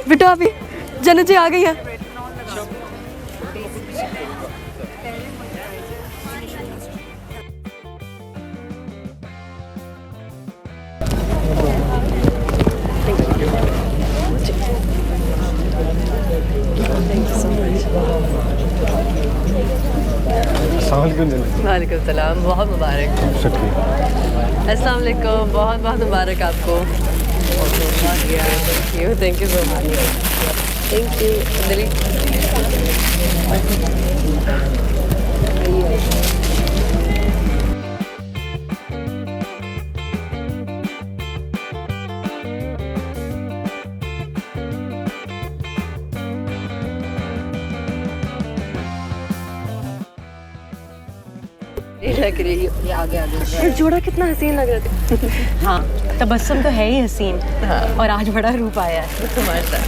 बिटो अभी जन्नत जी आ गई है। वालेकुम सलाम, बहुत मुबारक। अस्सलाम वालेकुम, बहुत बहुत मुबारक आपको। Thank you so much. Thank you. लग रही है ये आगे जोड़ा कितना हसीन लग रहा था। हाँ, तबस्सुम तो है ही हसीन। हाँ। और आज बड़ा रूप आया है तुम्हारा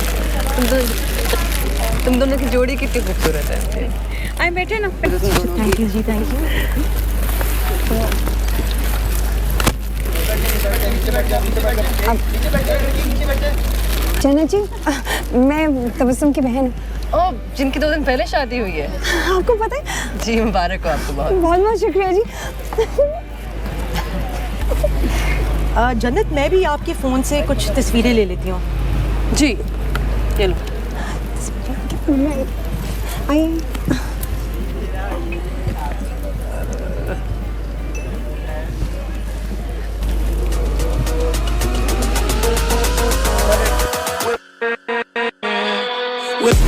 तुम दोनों की जोड़ी कितनी खूबसूरत है। आए बैठे ना। Thank you ji, thank you. Jannat ji, मैं तबस्सुम की बहन हूँ। ओह, जिनकी 2 दिन पहले शादी हुई है। आपको पता है? जी मुबारक हो आपको। बहुत बहुत बहुत शुक्रिया जी। जन्नत, मैं भी आपके फ़ोन से कुछ तस्वीरें ले लेती हूँ। जी ये लो। आइए। With